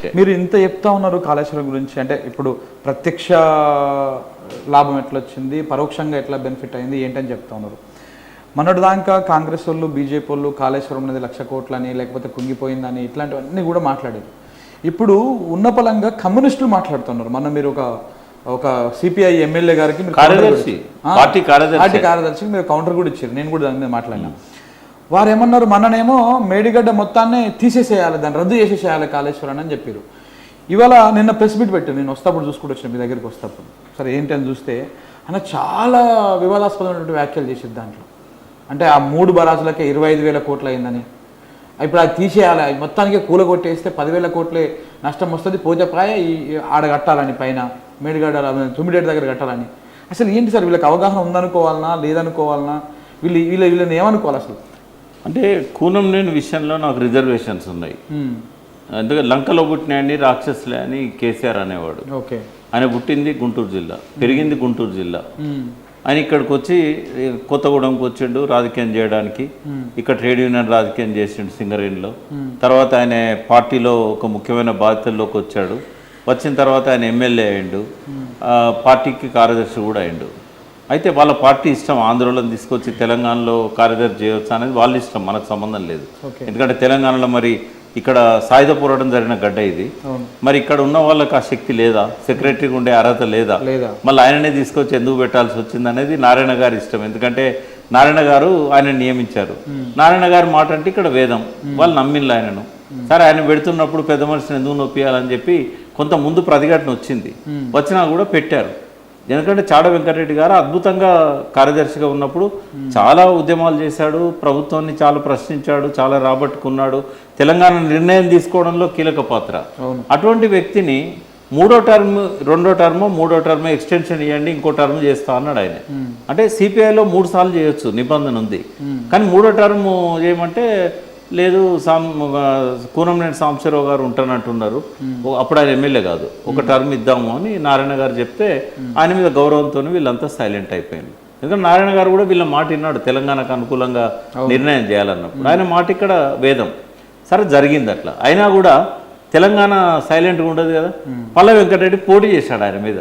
మీరు ఇంత చెప్తా ఉన్నారు కాళేశ్వరం గురించి, అంటే ఇప్పుడు ప్రత్యక్ష లాభం ఎట్లా వచ్చింది, పరోక్షంగా ఎట్లా బెనిఫిట్ అయింది ఏంటని చెప్తా ఉన్నారు. మొన్నటిదాకా కాంగ్రెస్ వాళ్ళు బీజేపీ వాళ్ళు కాళేశ్వరం అనేది 1,00,000 కోట్లని లేకపోతే కుంగిపోయిందని ఇట్లాంటివన్నీ కూడా మాట్లాడారు. ఇప్పుడు ఉన్న పలంగా కమ్యూనిస్టులు మాట్లాడుతున్నారు. మొన్న మీరు ఒక సిపిఐ ఎమ్మెల్యే గారికి పార్టీ కార్యదర్శికి మీరు కౌంటర్ కూడా ఇచ్చారు, నేను కూడా దాని మీద మాట్లాడినా. వారు ఏమన్నారు, మననేమో మేడిగడ్డ మొత్తాన్ని తీసేసేయాలి, దాన్ని రద్దు చేసేసేయాలి కాళేశ్వరాన్ని అని చెప్పారు. ఇవాళ నిన్న ప్రెస్ మీట్ పెట్టారు, నేను వస్తాప్పుడు చూసుకుంటూ వచ్చిన మీ దగ్గరికి వస్తాప్పుడు. సరే ఏంటి అని చూస్తే ఆయన చాలా వివాదాస్పదమైనటువంటి వ్యాఖ్యలు చేసేది దాంట్లో. అంటే ఆ 3 బరాజులకే 25,000 కోట్లు అయిందని, ఇప్పుడు అది తీసేయాలి, మొత్తానికి కూలగొట్టేస్తే 10,000 కోట్లే నష్టం వస్తుంది, పోజపాయ ఆడ కట్టాలని పైన మేడిగడ్డ తుమ్మిడేటి దగ్గర కట్టాలని. అసలు ఏంటి సార్, వీళ్ళకి అవగాహన ఉందనుకోవాలన్నా లేదనుకోవాలన్నా, వీళ్ళని ఏమనుకోవాలి అసలు? అంటే కూనంనేని విషయంలో నాకు రిజర్వేషన్స్ ఉన్నాయి. ఎందుకంటే లంకలో పుట్టినాయని రాక్షసులే అని కేసీఆర్ అనేవాడు. ఓకే, ఆయన పుట్టింది గుంటూరు జిల్లా, పెరిగింది గుంటూరు జిల్లా. ఆయన ఇక్కడికి వచ్చి కొత్తగూడెంకి వచ్చిండు రాజకీయం చేయడానికి. ఇక్కడ ట్రేడ్ యూనియన్ రాజకీయం చేసిండు సింగరేణిలో. తర్వాత ఆయన పార్టీలో ఒక ముఖ్యమైన బాధ్యతల్లోకి వచ్చాడు. వచ్చిన తర్వాత ఆయన ఎమ్మెల్యే అయ్యిండు, పార్టీకి కార్యదర్శి కూడా అయ్యిండు. అయితే వాళ్ళ పార్టీ ఇష్టం, ఆంధ్రలో తీసుకొచ్చి తెలంగాణలో కార్యదర్శి చేయవచ్చు అనేది వాళ్ళ ఇష్టం, మనకు సంబంధం లేదు. ఎందుకంటే తెలంగాణలో మరి ఇక్కడ సాయుధ పోరాటం జరిగిన గడ్డ ఇది. మరి ఇక్కడ ఉన్న వాళ్ళకి ఆ శక్తి లేదా, సెక్రటరీకి ఉండే అర్హత లేదా, మళ్ళీ ఆయననే తీసుకొచ్చి ఎందుకు పెట్టాల్సి వచ్చింది అనేది నారాయణ గారి ఇష్టం. ఎందుకంటే నారాయణ గారు ఆయన నియమించారు. నారాయణ గారి మాట అంటే ఇక్కడ వేదం, వాళ్ళు నమ్మిళ్ళు ఆయనను. సరే ఆయన పెడుతున్నప్పుడు పెద్ద మనిషిని ఎందుకు నొప్పియాలని చెప్పి కొంత ముందు ప్రతిఘటన వచ్చింది, వచ్చినా కూడా పెట్టారు. ఎందుకంటే చాడ వెంకటరెడ్డి గారు అద్భుతంగా కార్యదర్శిగా ఉన్నప్పుడు చాలా ఉద్యమాలు చేశాడు, ప్రభుత్వాన్ని చాలా ప్రశ్నించాడు, చాలా రాబట్టుకున్నాడు, తెలంగాణ నిర్ణయం తీసుకోవడంలో కీలక పాత్ర. అటువంటి వ్యక్తిని 2వ టర్మ్ 3వ టర్మ్ ఎక్స్టెన్షన్ ఇవ్వండి, ఇంకో టర్మ్ చేస్తా అన్నాడు ఆయన. అంటే సిపిఐలో 3 సార్లు చేయొచ్చు నిబంధన ఉంది, కానీ 3వ టర్మ్ చేయమంటే లేదు, కూనంనేని సాంబశివరావు గారు ఉంటానంటున్నారు. అప్పుడు ఆయన ఎమ్మెల్యే కాదు, ఒక టర్మ్ ఇద్దాము అని నారాయణ గారు చెప్తే ఆయన మీద గౌరవంతో వీళ్ళంతా సైలెంట్ అయిపోయింది. ఎందుకంటే నారాయణ గారు కూడా వీళ్ళ మాట విన్నాడు, తెలంగాణకు అనుకూలంగా నిర్ణయం చేయాలన్నప్పుడు ఆయన మాట ఇక్కడ వేదం. సరే జరిగింది అట్లా. అయినా కూడా తెలంగాణ సైలెంట్గా ఉండదు కదా. పల్ల వెంకటరెడ్డి పోటీ చేశాడు ఆయన మీద.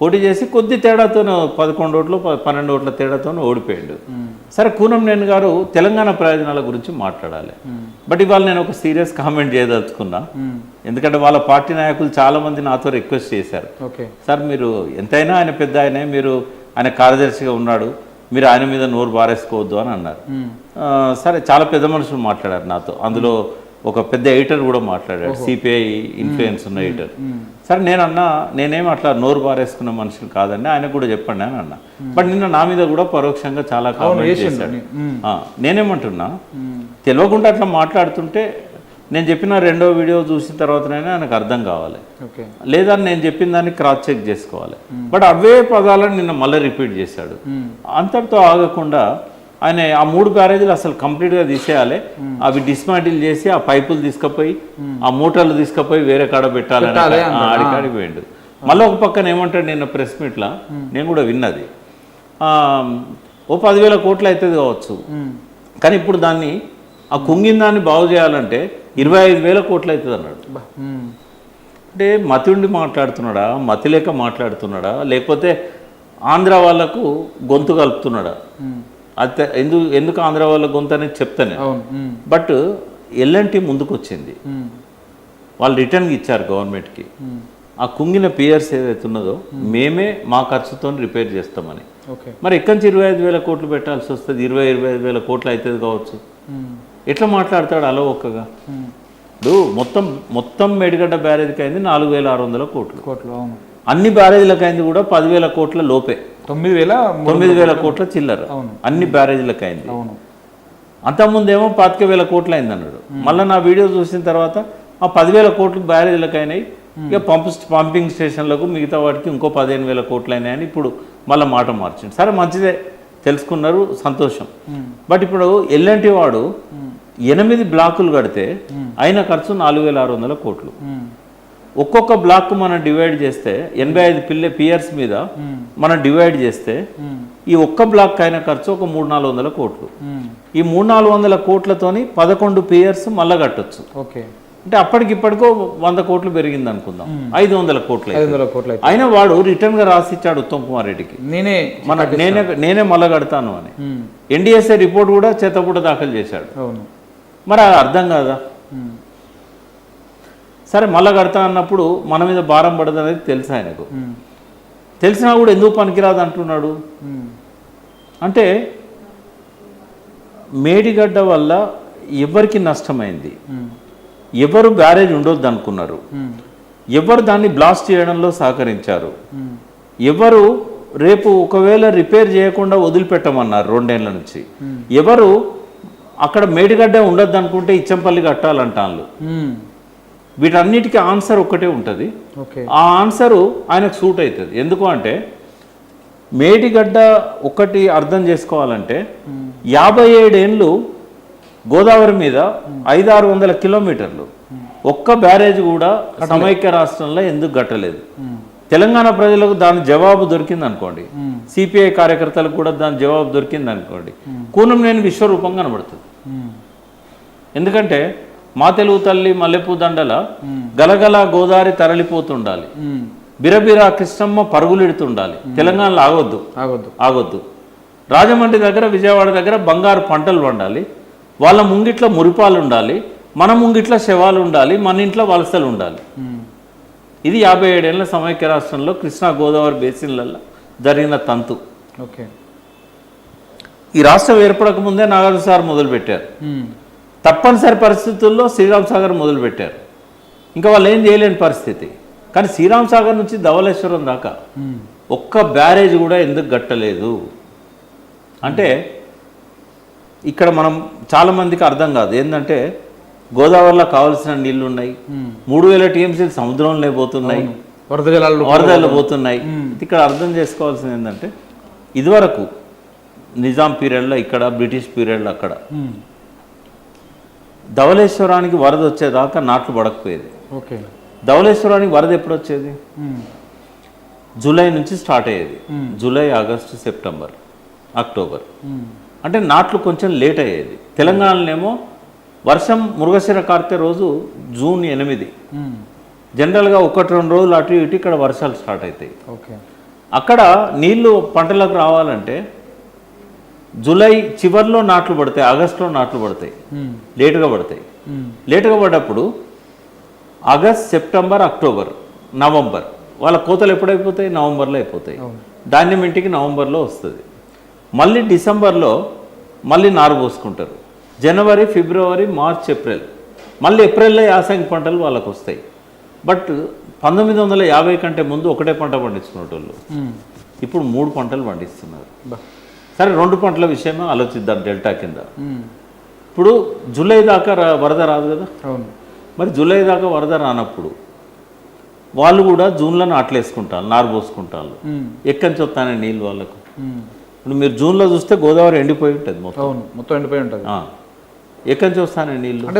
పోటీ చేసి కొద్ది తేడాతో 11 ఓట్లు 12 ఓట్ల తేడాతో ఓడిపోయాడు. సరే కూనంనేని గారు తెలంగాణ ప్రయోజనాల గురించి మాట్లాడాలి. బట్ ఇవాళ నేను ఒక సీరియస్ కామెంట్ చేయదలుచుకున్నా. ఎందుకంటే వాళ్ళ పార్టీ నాయకులు చాలా మంది నాతో రిక్వెస్ట్ చేశారు, సార్ మీరు ఎంతైనా ఆయన పెద్ద ఆయనే, మీరు ఆయన కార్యదర్శిగా ఉన్నాడు, మీరు ఆయన మీద నోరు బారేసుకోవద్దు అని అన్నారు. సరే చాలా పెద్ద మనుషులు మాట్లాడారు నాతో, అందులో ఒక పెద్ద ఎడిటర్ కూడా మాట్లాడాడు, సిపిఐ ఇన్ఫ్లుయెన్స్ ఉన్న ఎడిటర్. సరే నేనేం అట్లా నోరు బారేసుకున్న మనుషులు కాదండి, ఆయనకు కూడా చెప్పండి అని అన్నా. బట్ నిన్న నా మీద కూడా పరోక్షంగా చాలా కామెంట్ చేశాడు. నేనేమంటున్నా, తెలియకుండా అట్లా మాట్లాడుతుంటే నేను చెప్పిన 2వ వీడియో చూసిన తర్వాతనైనా ఆయనకు అర్థం కావాలి, లేదా నేను చెప్పిన దాన్ని క్రాస్ చెక్ చేసుకోవాలి. బట్ అవే పదాలను నిన్న మళ్ళీ రిపీట్ చేశాడు. అంతటితో ఆగకుండా ఆయన ఆ 3 బ్యారేజీలు అసలు కంప్లీట్గా తీసేయాలి, అవి డిస్మాంటిల్ చేసి ఆ పైపులు తీసుకుపోయి ఆ మోటార్లు తీసుకుపోయి వేరే కాడ పెట్టాలని ఆడికాడికి పోయిండు. మళ్ళీ ఒక పక్కన ఏమంటాడు నిన్న ప్రెస్ మీట్లో, నేను కూడా విన్నది, ఓ 10,000 కోట్లు అవుతుంది కావచ్చు, కానీ ఇప్పుడు దాన్ని ఆ కుంగిన దాన్ని బాగు చేయాలంటే 25,000 కోట్లు అవుతుంది అన్నాడు. అంటే మతి ఉండి మాట్లాడుతున్నాడా, మతి లేక మాట్లాడుతున్నాడా, లేకపోతే ఆంధ్ర వాళ్ళకు గొంతు కలుపుతున్నాడా? అది ఎందుకు ఆంధ్ర వాళ్ళ గొంతు అనేది చెప్తానే. బట్ ఎల్ఎన్టీ ముందుకు వచ్చింది, వాళ్ళు రిటర్న్ ఇచ్చారు గవర్నమెంట్కి. ఆ కుంగిన పియర్స్ ఏదైతే ఉన్నదో మేమే మా ఖర్చుతో రిపేర్ చేస్తామని. మరి ఎక్కడి నుంచి 25,000 కోట్లు పెట్టాల్సి వస్తుంది? 25,000 కోట్లు అవుతుంది కావచ్చు. ఎట్లా మాట్లాడతాడు అలా ఒక్కగా? ఇప్పుడు మొత్తం మేడిగడ్డ బ్యారేజ్కి అయింది 4,600 కోట్లు. అన్ని బ్యారేజీలకు అయింది కూడా 10,000 కోట్ల లోపే, 9,000 కోట్ల చిల్లర అన్ని బ్యారేజీలకు అయింది. అంతకుముందేమో 25,000 కోట్లు అయింది అన్నాడు. మళ్ళీ నా వీడియో చూసిన తర్వాత ఆ 10,000 కోట్లు బ్యారేజీలకు అయినాయి, ఇక పంపింగ్ స్టేషన్లకు మిగతా వాటికి ఇంకో 15,000 కోట్లు అయినాయని ఇప్పుడు మళ్ళీ మాట మార్చింది. సరే మంచిదే, తెలుసుకున్నారు, సంతోషం. బట్ ఇప్పుడు ఎల్ఎన్టీ వాడు 8 బ్లాకులు కడితే అయిన ఖర్చు 4,600 కోట్లు. ఒక్కొక్క బ్లాక్ మనం డివైడ్ చేస్తే 85 పియర్స్ మీద మనం డివైడ్ చేస్తే ఈ ఒక్క బ్లాక్ అయిన ఖర్చు ఒక 300-400 కోట్లు. ఈ 300-400 కోట్లతోని 11 పియర్స్ మళ్ళా కట్టొచ్చు. అంటే అప్పటికిప్పటికో 100 కోట్లు పెరిగింది అనుకుందాం, 500 కోట్లు 500 కోట్లు అయితే అయినా వాడు రిటర్న్గా రాసిచ్చాడు ఉత్తమ్ కుమార్ రెడ్డికి, నేనే మళ్ళా కడతాను అని. ఎన్డీఎస్ఏ రిపోర్ట్ కూడా చేతపూట దాఖలు చేశాడు. అవును. మరి అది అర్థం కాదా? సరే మళ్ళా కడతా అన్నప్పుడు మన మీద భారం పడదు అనేది తెలుసు ఆయనకు, తెలిసినా కూడా ఎందుకు పనికిరాదు అంటున్నాడు. అంటే మేడిగడ్డ వల్ల ఎవరికి నష్టమైంది, ఎవరు బ్యారేజ్ ఉండొద్దు అనుకున్నారు, ఎవరు దాన్ని బ్లాస్ట్ చేయడంలో సహకరించారు, ఎవరు రేపు ఒకవేళ రిపేర్ చేయకుండా వదిలిపెట్టమన్నారు 2 ఏళ్ల నుంచి, ఎవరు అక్కడ మేడిగడ్డ ఉండొద్దు అనుకుంటే ఇచ్చంపల్లి కట్టాలంటాను. వీటన్నిటికీ ఆన్సర్ ఒక్కటే ఉంటుంది. ఆ ఆన్సరు ఆయనకు సూట్ అవుతుంది. ఎందుకు అంటే మేడిగడ్డ ఒకటి అర్థం చేసుకోవాలంటే 57 ఏళ్ళు గోదావరి మీద 500-600 కిలోమీటర్లు, ఒక్క బ్యారేజ్ కూడా సమైక్య రాష్ట్రంలో ఎందుకు కట్టలేదు? తెలంగాణ ప్రజలకు దాని జవాబు దొరికింది అనుకోండి, సిపిఐ కార్యకర్తలకు కూడా దాని జవాబు దొరికింది అనుకోండి, కూనంనేని విశ్వరూపం కనబడుతుంది. ఎందుకంటే మా తెలుగు తల్లి మల్లెపూ దండల గలగల గోదావరి తరలిపోతుండాలి, బిరబిరా కృష్ణమ్మ పరుగులెడుతుండాలి, తెలంగాణలో ఆగొద్దు. రాజమండ్రి దగ్గర విజయవాడ దగ్గర బంగారు పంటలు పండాలి, వాళ్ళ ముంగిట్ల మురిపాలు ఉండాలి, మన ముంగిట్ల శవాలు ఉండాలి, మన ఇంట్లో వలసలు ఉండాలి. ఇది 57 ఏళ్ల సమైక్య రాష్ట్రంలో కృష్ణా గోదావరి బేసిన్లలో జరిగిన తంతు. ఈ రాష్ట్రం ఏర్పడక ముందే నాగార్జున సార్ మొదలుపెట్టారు, తప్పనిసరి పరిస్థితుల్లో శ్రీరామ్ సాగర్ మొదలుపెట్టారు, ఇంకా వాళ్ళు ఏం చేయలేని పరిస్థితి. కానీ శ్రీరామ్ సాగర్ నుంచి ధవళేశ్వరం దాకా ఒక్క బ్యారేజ్ కూడా ఎందుకు కట్టలేదు అంటే ఇక్కడ మనం చాలామందికి అర్థం కాదు. ఏంటంటే గోదావరిలో కావాల్సిన నీళ్లు ఉన్నాయి, 3000 టీఎంసీలు సముద్రంలో పోతున్నాయి, వరదలు పోతున్నాయి. ఇక్కడ అర్థం చేసుకోవాల్సింది ఏంటంటే ఇదివరకు నిజాం పీరియడ్లో ఇక్కడ, బ్రిటిష్ పీరియడ్లో అక్కడ ధవళేశ్వరానికి వరద వచ్చేదాకా నాట్లు పడకపోయేది. ధవళేశ్వరానికి వరద ఎప్పుడు వచ్చేది? జూలై నుంచి స్టార్ట్ అయ్యేది, జూలై, ఆగస్టు, సెప్టెంబర్, అక్టోబర్. అంటే నాట్లు కొంచెం లేట్ అయ్యేది. తెలంగాణలోనేమో వర్షం మృగశిర కార్తె రోజు జూన్ 8. జనరల్గా 1-2 రోజులు అటు ఇటు ఇక్కడ వర్షాలు స్టార్ట్ అవుతాయి. అక్కడ నీళ్లు పంటలకు రావాలంటే జూలై చివరిలో నాట్లు పడతాయి, ఆగస్టులో నాట్లు పడతాయి, లేటుగా పడతాయి. లేటుగా పడ్డప్పుడు ఆగస్ట్, సెప్టెంబర్, అక్టోబర్, నవంబర్ వాళ్ళ కోతలు ఎప్పుడైపోతాయి? నవంబర్లో అయిపోతాయి. ధాన్యం ఇంటికి నవంబర్లో వస్తుంది. మళ్ళీ డిసెంబర్లో మళ్ళీ నారు పోసుకుంటారు. జనవరి, ఫిబ్రవరి, మార్చ్, ఏప్రిల్, మళ్ళీ ఏప్రిల్లో యాసంగి పంటలు వాళ్ళకు వస్తాయి. బట్ 1950 కంటే ముందు ఒకటే పంట పండించుకునేటోళ్ళు ఇప్పుడు 3 పంటలు పండిస్తున్నారు. సరే 2 పంటల విషయమే ఆలోచిద్దాం డెల్టా కింద. ఇప్పుడు జూలై దాకా వరద రాదు కదా. మరి జూలై దాకా వరద రానప్పుడు వాళ్ళు కూడా జూన్లో నాట్లేసుకుంటారు, నారు పోసుకుంటారు. ఎక్కడి నుంచి వస్తానే నీళ్ళు వాళ్ళకు? ఇప్పుడు మీరు జూన్లో చూస్తే గోదావరి ఎండిపోయి ఉంటుంది, మొత్తం ఎండిపోయి ఉంటుంది. ఎక్కడి నుంచి వస్తానే నీళ్ళు?